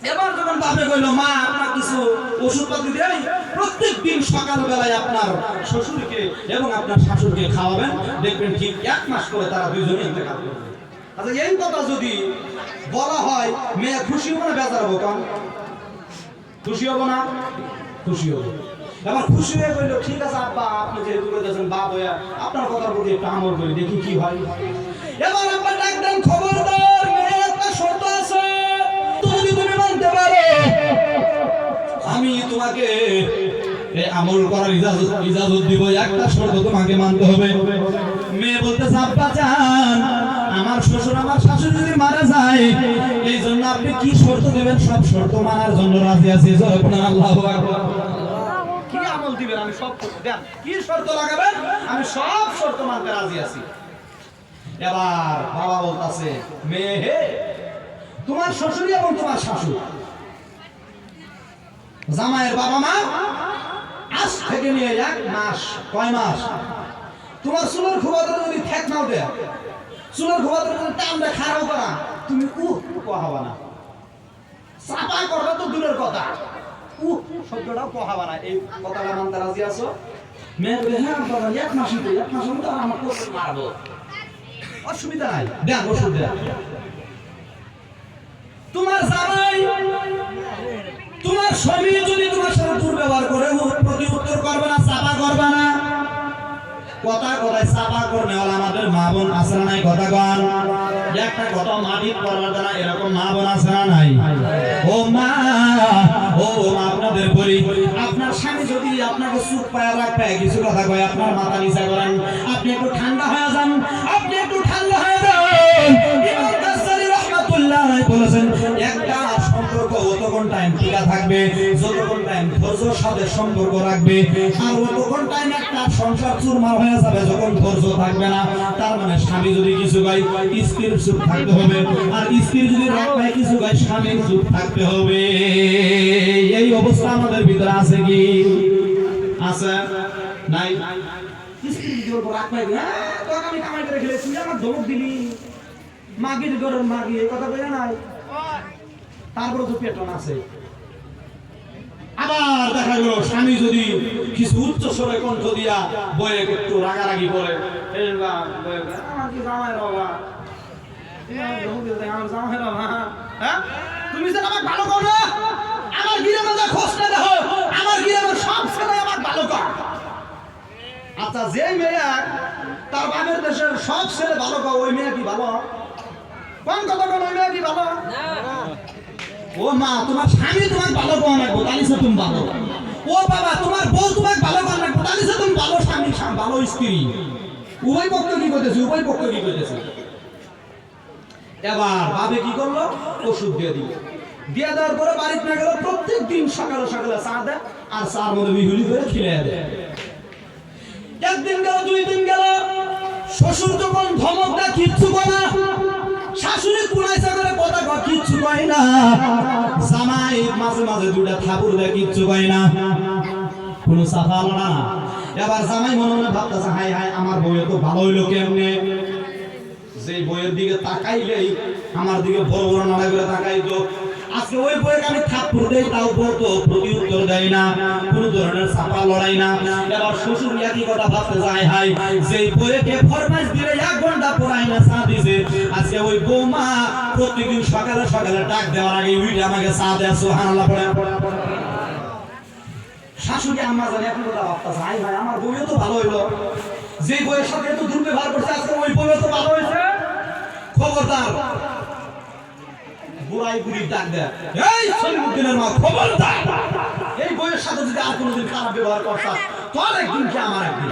এবার যখন বাপে কইল মা আপনার কিছু ওষুধপাতি দেই, প্রত্যেকদিন সকালবেলায় আপনার শ্বশুরকে এবং আপনার শাশুড়িকে খাওয়াবেন, দেখবেন ঠিক 1 মাস করে তারা দুইজনই ইন্তেকাল করবে। আচ্ছা এই কথা যদি বলা হয় মেয়ে খুশি হবে না বেজার হবে? কারণ খুশি হবো না? খুশি হবো। এবার খুশি হয়ে বললো ঠিক আছে আব্বা, আপনি যেহেতু বলেছেন বাপ হইয়া আপনার কথার প্রতি একটু আমল করি, দেখি কি হয়। এবার আব্বা ডাক দেন, খবরদার মেয়ের একটা শর্ত আছে, যদি তুমি মানতে পারো আমি তোমাকে আমল করার ইজাজত দিব, একটা শর্ত তোমাকে মানতে হবে। মেয়ে বলতেছে আব্বা জান, আমার শ্বশুর আমার শাশুড়ি যদি মারা যায়, এই জন্য আপনি কি শর্ত দেবেন সব শর্ত মানার জন্য রাজি আছি। আল্লাহু আকবার। কি আমল দিবেন আমি সব দেন, কি শর্ত লাগাবেন আমি সব শর্ত মানতে রাজি আছি। এবার বাবা বলতাছে মেয়ে হে, তোমার শ্বশুরি এবং তোমার শাশুড়ি জামাইয়ের বাবা মা আজ থেকে নিয়ে 1 মাস, কয় মাস তোমার চুলের খোবাতে যদি ঠেক নাও দেয়, চুলের খোবাতে যদি টানটা খারাপ করা, তুমি কহাবা না, চাপা করবা তো দূরের কথা, শব্দটাও কহাবা না। এই কথাটা মানতে রাজি আছো? মেয়ে বলে হ্যাঁ বাবা 1 মাসই তো, 1 মাসের মধ্যে আমার কোথাও মারবো, অসুবিধা নাই, দেন ওষুধ দেন। তোমার জামাই তোমার স্বামী যদি তোমার সাথে দুর্ব্যবহার করে, প্রতি উত্তর করবে না, চাপা করবে না। কথা কথায় চাপা করবে হল আমাদের মা বোন আছে না নাই? কথা কন, একটা কথা মাটির করবার না, এরকম মা বোন আছে না নাই? ও মা আপনাদের বলি, আপনার স্বামী যদি আপনাকে চুপ পায়া রাখবে, কিছু কথা কয়, আপনার মাথা নিচা করেন, আপনি একটু ঠান্ডা হয়ে যান, আপনি একটু ঠান্ডা হয়ে যান। ইমাম গাজ্জালী রাহমাতুল্লাহ আলাইহি বলেছেন একটা সম্পর্ক অতক্ষণ টাইম টিকা থাকবে যতক্ষণ টাইম ধৈর্যের সাথে সম্পর্ক রাখবে, আর অতক্ষণ টাইম একটা সংসার চুরমার হয়ে যাবে যখন ধৈর্য থাকবে না। তার মানে স্বামী যদি কিছু গায় স্ত্রীর চুপ থাকতে হবে, আর স্ত্রী যদি রাগ পায় কিছু গায় স্বামীর চুপ থাকতে হবে। এই অবস্থা আমাদের ভিতরে আছে কি? আছে নাই? স্ত্রী যদি ওর রাগ পায়, হ্যাঁ তোকে আমি কামাই করে খেলে তুই আমার ধমক দিলি, মাগির ঘরের মাগি, এই কথা বলে নাই, তারপরে তো পেটন আছে। আবার দেখা গেল স্বামী যদি কিছু উচ্চ স্বরে কণ্ঠ দিয়া বয়ে একটু রাগারাগি করে, আমার কি জামাই বাবা, আমার জামাই বাবা, হ্যাঁ তুমি যেন আমার ভালো কর না, আমার গ্রামে যা খোঁজ না দেখো, আমার গ্রামের সব ছেলে আমার ভালো কর। আচ্ছা যে মেয়ে তার বাপের দেশের সব ছেলে ভালো কর, ওই মেয়ে কি ভালো? কোন কথা কোন ওই মেয়ে কি ভালো? ও মা তোমার স্বামী তোমাকে ভালো কর না, তালিছে তুমি ভালো। ও বাবা তোমার বউ তোমাকে ভালো কর না, তালিছে তুমি ভালো স্বামী, ভালো স্ত্রী। উভয় পক্ষ কি করতেছে? উভয় পক্ষ কি করতেছে? এবার বাবে কি করলো? ওষুধ দিয়ে দিল। দিয়ে দেওয়ার পরে বাড়িতে না গেল, প্রত্যেক দিন সকালে সকালে চা দেয়, আর চার মধ্যে মিহুলি করে খিলে দেয়। একদিন গেল, 2 দিন গেল, শ্বশুর যখন ধমক দেয় কিচ্ছু কয় না, শাশুড়ি কুড়াইছে করে কথা কয় কিচ্ছু কয় না, জামাই মাঝে মাঝে 2টা থাপুর দেয় কিচ্ছু কয় না, কোনো সাফা হলো না। এবার জামাই মনে মনে ভাবতেছে হাই হাই আমার বউয়ে তো ভালো হইলো কেমনে, যে বইয়ের দিকে তাকাইলেই আমার দিকে বড় বড় নাড়া করে তাকাইতো, আজকে ওই বইয়ের আমি থাপ্পড় দেই তাও বলতো প্রতি উত্তর দেয় না, কোনো ধরনের চাপা লড়াই না। এবার শ্বশুর একই কথা ভাবতে যায় হাই যে বইয়েকে ফরমাইশ দিলে 1 ঘন্টা পড়াই না চা দিছে, আজকে ওই বৌমা প্রতিদিন সকালে সকালে ডাক দেওয়ার আগে উইটা আমাকে চা দেয়, সুবহানাল্লাহ পড়ে। শাশুড়ি আম্মা জানে একই কথা ভাবতেছে হাই ভাই আমার বইও তো ভালো হইলো, যে বইয়ের সাথে এত দুর্ব্যবহার করছে আজকে ওই বইও তো ভালো হয়েছে। খবরদার বুড়াই বুড়ি ডাক দেয়, এই সলিমুদ্দিনের মা খবরদার, এই বইয়ের সাথে যদি আর কোনোদিন খারাপ ব্যবহার করছ তোর একদিন কি আমার একদিন,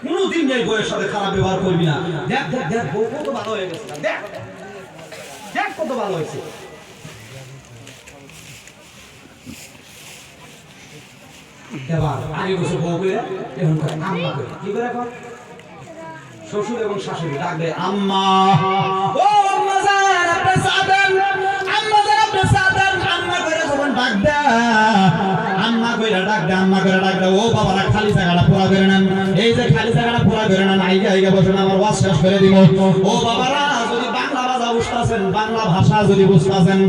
কোনোদিন এই বইয়ের সাথে খারাপ ব্যবহার করবি না। দেখ দেখ দেখ বউ কত ভালো হয়ে গেছে, দেখ দেখ কত ভালো হয়েছে। এবার আগে বসে বউ করে এখন আম্মা করে কি করে, এখন শ্বশুর এবং শাশুড়ি ডাক দেয় আম্মা, ও আম্মা জান আপনি সাদেন, আম্মা জান আপনি সাদেন, আম্মা করে যখন ডাক দেয়, আম্মা কইরা ডাক দেয়, আম্মা করে ডাক দেয়, ও বাবারা খালি জায়গাটা পুরা করে নেন, এই যে খালি জায়গাটা পুরা করে নেন, আইগা আইগা বসেন, আমার ওয়াজ শেষ করে দিব। ও বাবারা যদি বাংলা বাজা উস্তাদ আছেন, বাংলা ভাষা যদি বুঝতেছেন,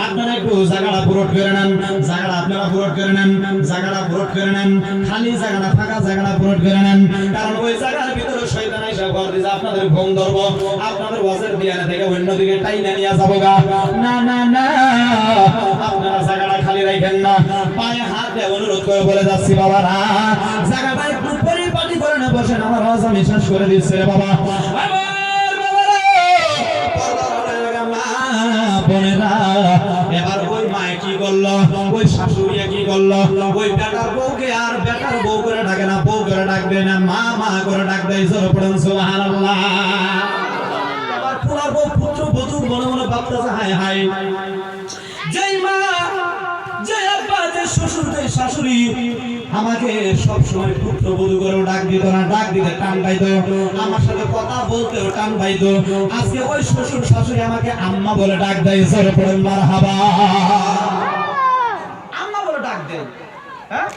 আপনারা একটু জায়গাটা পুরট করে নেন, জায়গাটা আপনারা পুরট করে নেন, জায়গাটা পুরট করে নেন, খালি জায়গাটা ফাঁকা জায়গাটা পুরট করে নেন। কারণ ওই জায়গার ভিতরে শয়তান এসে ঘর দিছে, আপনাদের ঘুম ধরবো, আপনাদের ওয়াজের দিয়ানে থেকে অন্যদিকে টাইনা নিয়ে যাবো গা। না না না, আপনারা জায়গাটা খালি রাখেন না। পায়ে হাত দিয়ে অনুরোধ করে বলে যাচ্ছি বাবারা, জায়গাটা একটু পরিপাটি করে না বসেন, আমার আওয়াজ আমি শেষ করে দিচ্ছি রে বাবা। এবার ওই মায়ে কি করলো, ওই শাশুড়ি কি করলো, ওই বেটার বউকে আর বেটার বউ করে ডাকে না, বউ করে ডাকবে না, মা মা করে ডাকবে। জোরে পড়ুন সুবহানাল্লাহ। আবার পুরার বউ পুত্র বধূ মনে মনে ভাবতেছে হায় হায়, যেই মা যে আব্বা যে শ্বশুর যে শাশুড়ি আমাকে সব সময় পুত্র বধূ করে ডাক দিত না, ডাক দিতে টান পাইতো, আমার সাথে কথা বলতেও টান পাইতো, আজকে ওই শ্বশুর শাশুড়ি আমাকে আম্মা বলে ডাক দেয়। জোরে পড়েন মারহাবা। আম্মা বলে ডাক দেয়, হ্যাঁ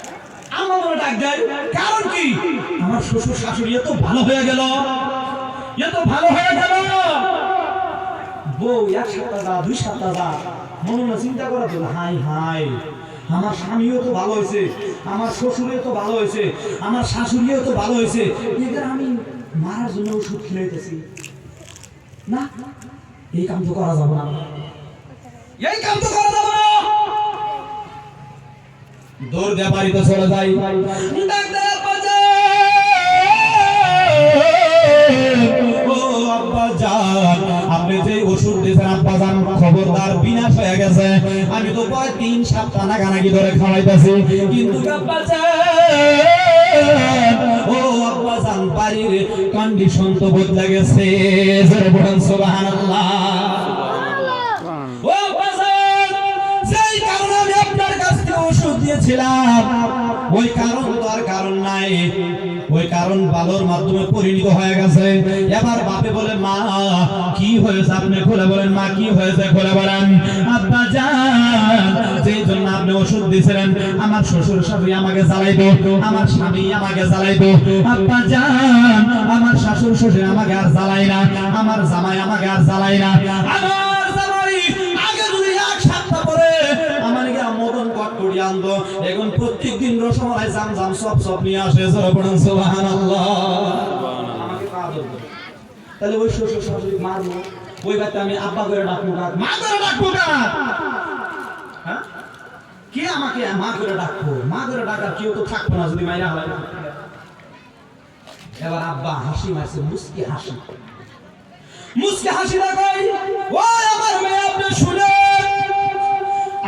আম্মা বলে ডাক দেয়, কারণ কি আমার শ্বশুর শাশুড়ি এত ভালো হয়ে গেল, এত ভালো হয়ে গেল। বউ এক সপ্তাহ যা, 2 সপ্তাহ যা, মনে মনে চিন্তা করা তো, হাই হাই আমার স্বামীও তো ভালো হয়েছে, আমার শ্বশুরও তো ভালো হয়েছে, আমার শাশুড়িও তো ভালো হয়েছে, এদের আমি মারার জন্য ওষুধ খেলাইতেছি না, এই কাম তো করা যাবে না, এই কাম তো করা যাবে না। দৌড় দিয়ে বাড়িতে চলে যাই, ডাক্তার আপনি যে ওষুধ দিয়েছেন আব্বাজান, খবরদার বিনাশ হয়ে গেছে। আমি তো প্রায় 3 সপ্তাহ নাগানাগি ধরে খাওয়াইতেছি, কিন্তু ও আব্বাজান বাড়ির কন্ডিশন তো বদলে গেছে। জোরে বলেন সুবহানাল্লাহ। ও আব্বাজান, যেই কারণে আমি আপনার কাছ থেকে ওষুধ দিয়েছিলাম, ওই কারণ তো আর কারণ নাই, ওই কারণ ভালোর মাধ্যমে পরিণত হয়ে গেছে। এবার বাপে বলে মা কি হয়েছে, আপনি খুলে বলেন, মা কি হয়েছে খুলে বলেন। আব্বা জান, যেই জন্য আপনি ওষুধ দিয়েছিলেন, আমার শ্বশুর শাশুড়ি আমাকে জ্বালাইতো, আমার স্বামী আমাকে জ্বালাইতো। আব্বা জান, আমার শাশুড় শ্বশুর আমাকে আর জ্বালাই না, আমার জামাই আমাকে আর জ্বালাই না। আমার জামাই আগে যদি 1 সপ্তাহ পরে আমার মদন কটকটি আনতো, এখন প্রত্যেকদিন রসমালাই জাম জাম সব নিয়ে আসে। জোরে পড়েন সুবহানাল্লাহ। আমাকে পা ধরবে, তাহলে ওই শ্বশুর শাশুড়ি মারবো, ওই বাচ্চা আমি আব্বা করে ডাকবো কাক, মা করে ডাকবো কাক? হ্যাঁ, কে আমাকে মা করে ডাকবো? মা করে ডাকার কেউ তো থাকবো না যদি মাইরা হয়। এবার আব্বা হাসি মারছে, মুস্কি হাসি, মুস্কি হাসি দেখাই, ওই আমার মেয়ে আপনি শুনে,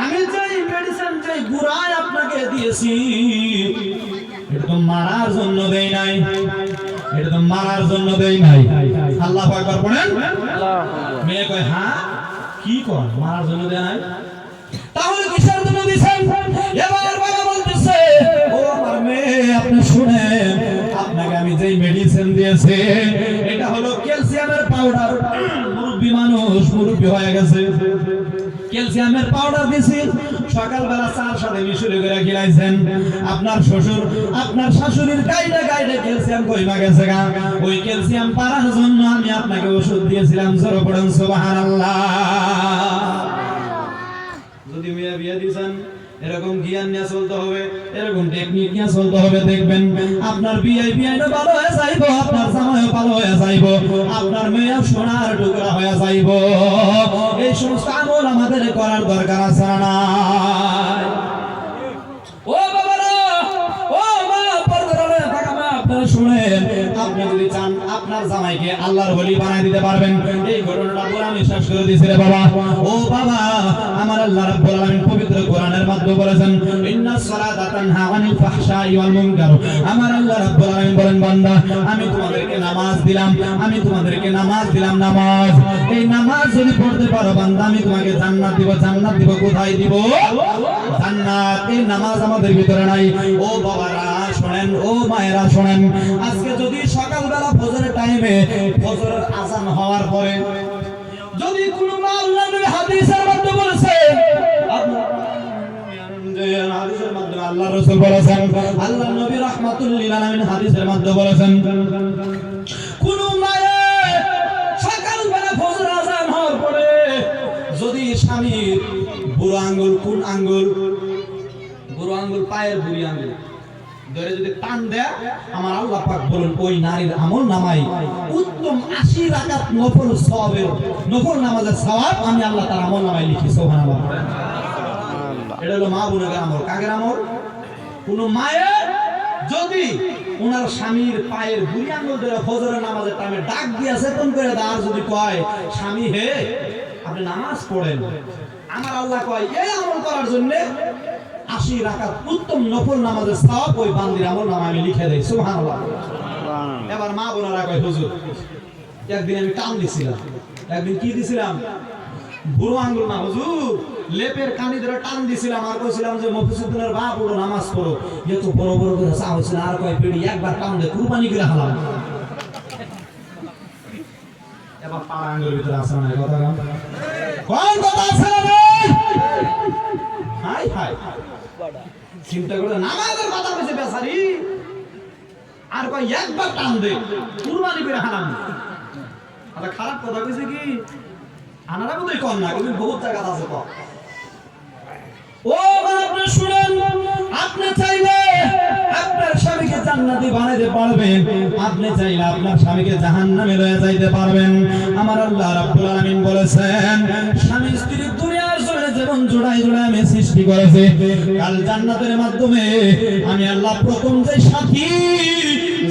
আমি যেই মেডিসিন যেই গুড়ায় আপনাকে দিয়েছি, এটা তো মারার জন্য দেই নাই, এটা তো মারার জন্য দেই নাই। আল্লাহু আকবার পড়েন। মেয়ে কয় হ্যাঁ কি কর, মারার জন্য দেয় নাই, তাহলে কিসের জন্য দিয়েছেন? এবার বাবা বলতেছে, ও আমার মেয়ে আপনি শুনেন, আপনাকে আমি যেই মেডিসিন দিয়েছি এটা হলো ক্যালসিয়ামের পাউডার। মুরব্বি মানুষ, মুরব্বি হয়ে গেছে, ক্যালসিয়ামের পাউডার দিছি, সকালবেলা চার সাথে মিশুরি করে খিলাইছেন। আপনার শ্বশুর আপনার শাশুড়ির গাইডে গাইডে ক্যালসিয়াম কইমা গেছে গা, ওই ক্যালসিয়াম পাওয়ার জন্য আমি আপনাকে ওষুধ দিয়েছিলাম। জোরে পড়েন সুবহানাল্লাহ। যদি মেয়ে বিয়ে দিয়েছেন, এরকম জ্ঞান নিয়ে চলতে হবে, এরকম টেকনিক নিয়ে চলতে হবে, দেখবেন আপনার বিয়ে ভালো হয়ে যাইব, আপনার জামাইও ভালো হয়ে যাইব, আপনার মেয়ে সোনার টুকরা হয়ে যাইব। এই সমস্ত আমল আমাদের করার দরকার আছে না? ও বাবারা, ও মা, পর্দারে থাকা মা, আপনারা শুনেন, আপনি যদি চান আপনার জামাইকে আল্লাহর ওলি বানাই দিতে পারবেন। এই ঘটনাটা পুরো আমি শেষ করে দিয়েছি রে বাবা। ও বাবা, আমার আল্লাহ রাব্বুল আলামিন পবিত্র কোরআনের মাধ্যমে বলেছেন, ইন্নাস সালাতা তানহা আনিল ফাহশাই ওয়াল মুনকার। আমার আল্লাহ রাব্বুল আলামিন বলেন, বান্দা আমি তোমাদেরকে নামাজ দিলাম, আমি তোমাদেরকে নামাজ দিলাম, নামাজ, এই নামাজ যদি পড়তে পারো বান্দা, আমি তোমাকে জান্নাত দিব। জান্নাত দিব কোথায় দিব? জান্নাত। এই নামাজ আমাদের ভিতরে নাই। ও বাবারা শুনেন, ও মায়েরা শুনেন, আজকে যদি সকালবেলা ফজরের টাইমে, ফজরের আযান হওয়ার পরে যদি কোনো মা আল্লাহর নবী হাদিসের মধ্যে বলেছে, হাদিসের মাধ্যমে আল্লাহ রাসূল বলেছেন, আল্লাহ নবী রাহমাতুল লিল আলামিন হাদিসের মধ্যে বলেছেন, কোন মায়ে সকালবেলা ফজর আযান হওয়ার পরে স্বামীর বুড়ো আঙ্গুল, কোন আঙ্গুল? বুড়ো আঙ্গুল, পায়ের বুড়ি আঙ্গুল ধরে যদি টান দেয়, আমার আল্লাহ পাক বলেন ওই নারীর আমল নামাই উত্তম 80 রাকাত নফল সওয়াবের, নফল নামাজের সওয়াব আমি আল্লাহ তার আমল নামাই লিখি। সুবহানাল্লাহ। এটা হলো মা বোনের আমল। কাগের আমল? কোন মায়ের যদি ওনার স্বামীর পায়ের বুড়ি আঙ্গুল ধরে ফজরের নামাজের টাইমে ডাক দিয়া চেতন করে আর যদি কয়, স্বামী হে আপনি নামাজ পড়েন, আমার আল্লাহ কয় এই আমল করার জন্য 80 রাকাত উত্তম নফল নামাজের সওয়াব ওই বান্দির আমল নামে আমি লিখে দেই। সুবহানাল্লাহ। এবার মা বোনেরা কয়, হুজুর একদিন আমি টান দিছিলাম। একদিন কি দিছিলাম? বুড়ো আঙ্গুল না হুজুর, লেপের কানি ধরে টান দিছিলাম আর কইছিলাম যে মফিজুদ্দিনের বাপ উঠো নামাজ পড়ো। এত বড় বড় করে চা হইছিল, আর কয় পেড়ি একবার টান দে কুরবানি করে হালাম। এবার পাড়া আঙ্গুলের ভিতরে আছে না কথা? কোন কথা আছে না? হাই হাই চিন্তা করে নামাজের কথা কইছে বেচারি, আর কয় একবার টান দে কুরবানি করে হালাম। আরে খারাপ কথা কইছে কি? আনারা বোধহয় কম না, কিন্তু বহুত জায়গা আছে কম। ও আপনি শুনেন, আপনি চাইলে আপনার স্বামীকে জান্নাতি বানাইতে পারবেন, আপনি চাইলে আপনার স্বামীকে জাহান্নামে লয়ে যাইতে পারবেন। আমার আল্লাহ রাব্বুল আলামিন বলেছেন, স্বামী স্ত্রী দুনিয়ার জমিনে যেমন জোড়ায় জোড়ায় আমি সৃষ্টি করেছি, কাল জান্নাতের মাধ্যমে আমি আল্লাহ প্রথম যে সাথী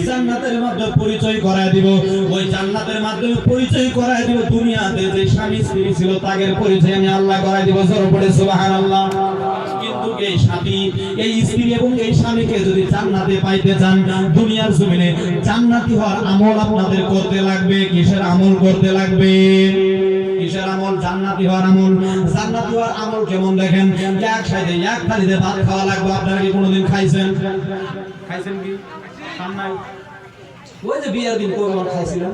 জান্নাতের মাধ্যমে পরিচয় করায় দিব, ওই জান্নাতের মাধ্যমে পরিচয় করায় দিব। দুনিয়াতে যে স্বামী স্ত্রী ছিল তাদের পরিচয় আমি আল্লাহ করায় দিব। জোরে পড়ে সুবহানাল্লাহ। কিন্তু এই সাথী, এই স্ত্রী এবং এই স্বামীকে যদি জান্নাতে পাইতে চান, দুনিয়ার জমিনে জান্নাতি হওয়ার আমল আপনাদের করতে লাগবে। কিসের আমল করতে লাগবে? কিসের আমল? জান্নাতি হওয়ার আমল। জান্নাতি হওয়ার আমল কেমন দেখেন? এক সাইডে এক থালিতে ভাত খাওয়া লাগবে। আপনারা কি কোনোদিন খাইছেন? খাইছেন কি? খান নাই? ওই যে বিয়ের দিন কোরবান খাইছিলেন,